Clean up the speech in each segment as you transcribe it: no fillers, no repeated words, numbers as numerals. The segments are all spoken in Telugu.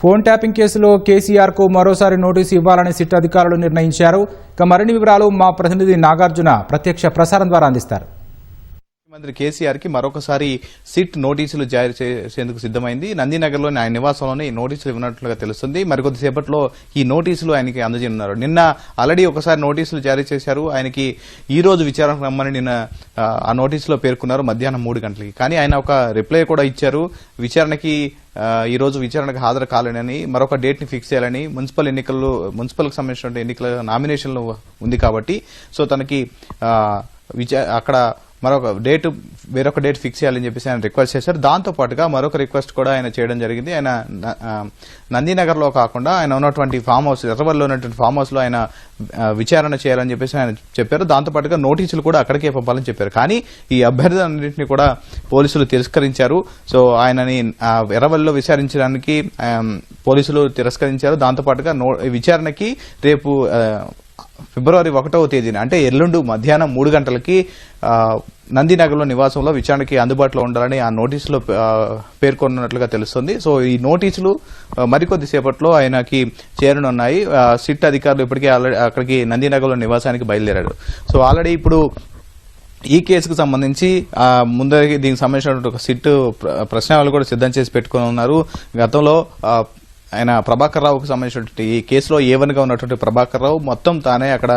ఫోన్ ట్యాపింగ్ కేసులో కేసీఆర్కు మరోసారి నోటీసు ఇవ్వాలని సిట్ అధికారులు నిర్ణయించారు. ఇక మరిన్ని వివరాలు మా ప్రతినిధి నాగార్జున ప్రత్యక్ష ప్రసారం ద్వారా అందిస్తారు. ముఖ్యమంత్రి కేసీఆర్ కి మరొకసారి సిట్ నోటీసులు జారీ చేసేందుకు సిద్దమైంది. నందినగర్లోని ఆయన నివాసంలోనే ఈ నోటీసులు ఇవ్వనట్లుగా తెలుస్తుంది. మరికొద్దిసేపట్లో ఈ నోటీసులు ఆయనకి అందజేయనున్నారు. నిన్న ఆల్రెడీ ఒకసారి నోటీసులు జారీ చేశారు. ఆయనకి ఈ రోజు విచారణకు రమ్మని నిన్న ఆ నోటీసులో పేర్కొన్నారు మధ్యాహ్నం 3 గంటలకి. కానీ ఆయన ఒక రిప్లై కూడా ఇచ్చారు. విచారణకి ఈ రోజు విచారణకు హాజరు కాలేనని, మరొక డేట్ ని ఫిక్స్ చేయాలని, మున్సిపల్కి సంబంధించిన ఎన్నికల నామినేషన్లు ఉంది కాబట్టి సో తనకి అక్కడ వేరొక డేట్ ఫిక్స్ చేయాలని చెప్పేసి ఆయన రిక్వెస్ట్ చేశారు. దాంతో పాటుగా మరొక రిక్వెస్ట్ కూడా ఆయన చేయడం జరిగింది. ఆయన నందినగర్లో కాకుండా ఆయన ఉన్నటువంటి ఫామ్ హౌస్, ఎర్రవల్లిలో ఉన్నటువంటి ఫామ్ హౌస్ లో ఆయన విచారణ చేయాలని చెప్పేసి ఆయన చెప్పారు. దాంతో పాటుగా నోటీసులు కూడా అక్కడికే పంపాలని చెప్పారు. కానీ ఈ అభ్యర్థులన్నింటినీ కూడా పోలీసులు తిరస్కరించారు. సో ఆయనని ఎర్రవల్లిలో విచారించడానికి పోలీసులు తిరస్కరించారు. దాంతో పాటుగా విచారణకి రేపు ఫిబ్రవరి 1వ తేదీన అంటే ఎల్లుండి మధ్యాహ్నం 3 గంటలకి నందినగర్లో నివాసంలో విచారణకి అందుబాటులో ఉండాలని ఆ నోటీసులో పేర్కొన్నట్లుగా తెలుస్తుంది. సో ఈ నోటీసులు మరికొద్ది సేపట్లో ఆయనకి చేరనున్నాయి. సిట్ అధికారులు ఇప్పటికే అక్కడికి నందినగర్లో నివాసానికి బయలుదేరారు. సో ఆల్రెడీ ఇప్పుడు ఈ కేసుకు సంబంధించి ముందరికి దీనికి సంబంధించినటువంటి ఒక సిట్ ప్రశ్నావళి కూడా సిద్ధం చేసి పెట్టుకుని ఉన్నారు. గతంలో ఆయన ప్రభాకర్ రావుకు సంబంధించినటువంటి ఈ కేసులో ఏవన్గా ఉన్నటువంటి ప్రభాకర్ రావు మొత్తం తానే అక్కడ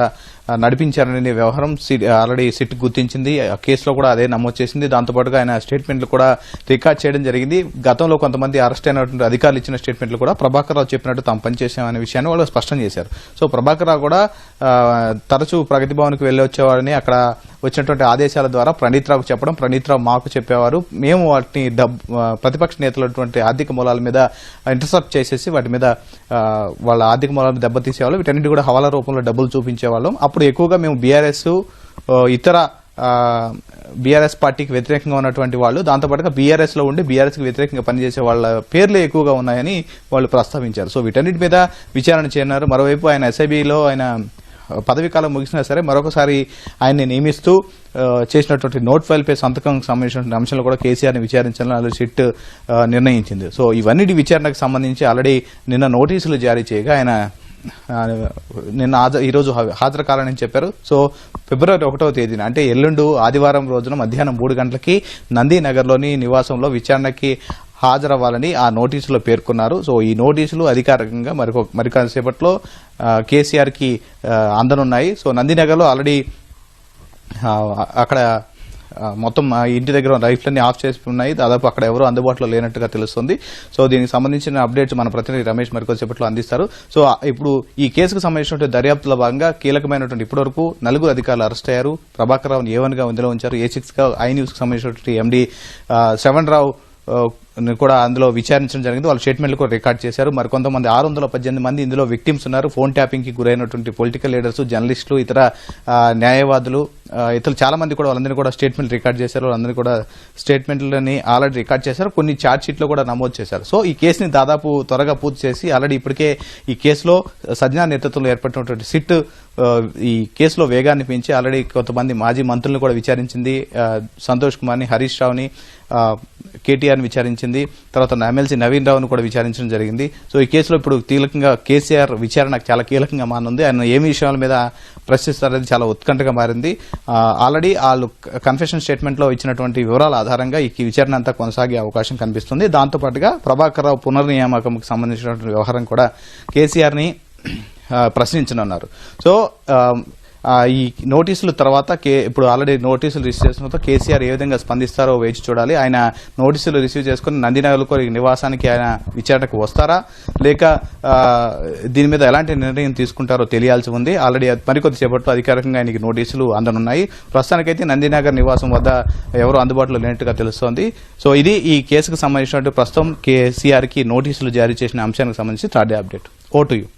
నడిపించారనే వ్యవహారం ఆల్రెడీ సిట్ గుర్తించింది. ఆ కేసులో కూడా అదే నమోదు చేసింది. దాంతోపాటుగా ఆయన స్టేట్మెంట్లు కూడా రికార్డ్ చేయడం జరిగింది. గతంలో కొంతమంది అరెస్ట్ అయినటువంటి అధికారులు ఇచ్చిన స్టేట్మెంట్లు కూడా ప్రభాకర్ రావు చెప్పినట్టు తాము పనిచేసామనే విషయాన్ని వాళ్ళు స్పష్టం చేశారు. సో ప్రభాకర్ రావు కూడా తరచూ ప్రగతి భవన్కి వెళ్లి వచ్చేవారని, అక్కడ వచ్చినటువంటి ఆదేశాల ద్వారా ప్రణీత్ రావుకు చెప్పడం, ప్రణీత్ రావు మాకు చెప్పేవారు, మేము వాటిని ప్రతిపక్ష నేతలటువంటి ఆర్థిక మూలాల మీద ఇంటర్సెప్ట్ చేసేసి వాటి మీద వాళ్ళ ఆర్థిక మూలాలను దెబ్బతీసేవాళ్ళు, వీటన్నిటి కూడా హవాలా రూపంలో డబ్బులు చూపించేవాళ్ళం. అప్పుడు ఎక్కువగా మేము బీఆర్ఎస్ ఇతర బీఆర్ఎస్ పార్టీకి వ్యతిరేకంగా ఉన్నటువంటి వాళ్ళు, దాంతోపాటుగా బీఆర్ఎస్ లో ఉండి బీఆర్ఎస్ కి వ్యతిరేకంగా పనిచేసే వాళ్ళ పేర్లే ఎక్కువగా ఉన్నాయని వాళ్ళు ప్రస్తావించారు. సో వీటన్నిటి మీద విచారణ చేయనున్నారు. మరోవైపు ఆయన ఎస్ఐబిలో ఆయన పదవీ కాలం ముగిసినా సరే మరొకసారి ఆయన్ని నియమిస్తూ చేసినటువంటి నోట్ ఫైల్ పై సంతకం సంబంధించిన అంశాలు కూడా కేసీఆర్ ని విచారించాలని సిట్ నిర్ణయించింది. సో ఇవన్నిటి విచారణకు సంబంధించి ఆల్రెడీ నిన్న నోటీసులు జారీ చేయగా ఆయన ఈరోజు హాజరు కావాలని చెప్పారు. సో ఫిబ్రవరి 1వ తేదీన అంటే ఎల్లుండు ఆదివారం రోజున మధ్యాహ్నం 3 గంటలకి నందినగర్లోని నివాసంలో విచారణకి హాజరవ్వాలని ఆ నోటీసులో పేర్కొన్నారు. సో ఈ నోటీసులు అధికారికంగా మరికొంతసేపట్లో కేసీఆర్ కి అందనున్నాయి. సో నందినగర్లో ఆల్రెడీ అక్కడ మొత్తం ఇంటి దగ్గర లైట్లన్నీ ఆఫ్ చేసి ఉన్నాయి. దాదాపు అక్కడ ఎవరూ అందుబాటులో లేనట్టుగా తెలుస్తుంది. సో దీనికి సంబంధించిన అప్డేట్స్ మన ప్రతినిధి రమేష్ మరికొద్దిసేపట్లో అందిస్తారు. సో ఇప్పుడు ఈ కేసుకు సంబంధించినటువంటి దర్యాప్తులో భాగంగా కీలకమైనటువంటి ఇప్పటివరకు 4 అధికారులు అరెస్ట్ అయ్యారు. ప్రభాకర్ రావుని A1గా ఇందులో ఉంచారు. A6 గా ఐ న్యూస్ కు సంబంధించినటువంటి ఎండీ శ్రవణ్ రావు కూడా అందులో విచారించడం జరిగింది. వాళ్ళు స్టేట్మెంట్లు కూడా రికార్డ్ చేశారు. మరికొంతమంది 618 మంది ఇందులో విక్టిమ్స్ ఉన్నారు. ఫోన్ ట్యాపింగ్ కి గురైనటువంటి పొలిటికల్ లీడర్స్, జర్నలిస్టులు, ఇతర న్యాయవాదులు, ఇతరులు చాలా మంది కూడా వాళ్ళందరినీ కూడా స్టేట్మెంట్ రికార్డ్ చేశారు. వాళ్ళందరినీ కూడా స్టేట్మెంట్లని ఆల్రెడీ రికార్డ్ చేశారు. కొన్ని ఛార్జ్ షీట్లు కూడా నమోదు చేశారు. సో ఈ కేసుని దాదాపు త్వరగా పూర్తి చేసి ఆల్రెడీ ఇప్పటికే ఈ కేసులో సజ్ఞా నేతృత్వంలో ఏర్పడినటువంటి సిట్ ఈ కేసులో వేగాన్ని పెంచి ఆల్రెడీ కొంతమంది మాజీ మంత్రులను కూడా విచారించింది. సంతోష్ కుమార్ని, హరీష్ రావుని, కేటీఆర్ని విచారించింది. తర్వాత ఎమ్మెల్సీ నవీన్ రావును కూడా విచారించడం జరిగింది. సో ఈ కేసులో ఇప్పుడు కీలకంగా కేసీఆర్ విచారణ చాలా కీలకంగా మారింది. ఆయన ఏమి విషయాల మీద ప్రశ్నిస్తారనేది చాలా ఉత్కంఠగా మారింది. ఆల్రెడీ వాళ్ళు కన్ఫెషన్ స్టేట్మెంట్ లో ఇచ్చినటువంటి వివరాల ఆధారంగా ఈ విచారణ అంతా కొనసాగే అవకాశం కనిపిస్తుంది. దాంతోపాటుగా ప్రభాకర్ రావు పునర్నియామకంకు సంబంధించినటువంటి వ్యవహారం కూడా కేసీఆర్ ని ప్రశ్నించనున్నారు. సో ఈ నోటీసుల తర్వాత ఇప్పుడు ఆల్రెడీ నోటీసులు రిసీవ్ చేసిన కేసీఆర్ ఏ విధంగా స్పందిస్తారో వేచి చూడాలి. ఆయన నోటీసులు రిసీవ్ చేసుకుని నందినగర్లో నివాసానికి ఆయన విచారణకు వస్తారా, లేక దీని మీద ఎలాంటి నిర్ణయం తీసుకుంటారో తెలియాల్సి ఉంది. ఆల్రెడీ మరికొద్దిసేపట్లో అధికారికంగా ఆయనకి నోటీసులు అందనున్నాయి. ప్రస్తుతానికైతే నందినగర్ నివాసం వద్ద ఎవరు అందుబాటులో లేనట్టుగా తెలుస్తోంది. సో ఇది ఈ కేసుకు సంబంధించినట్టు ప్రస్తుతం కేసీఆర్ కి నోటీసులు జారీ చేసిన అంశానికి సంబంధించి తాజా అప్డేట్. Oh to you.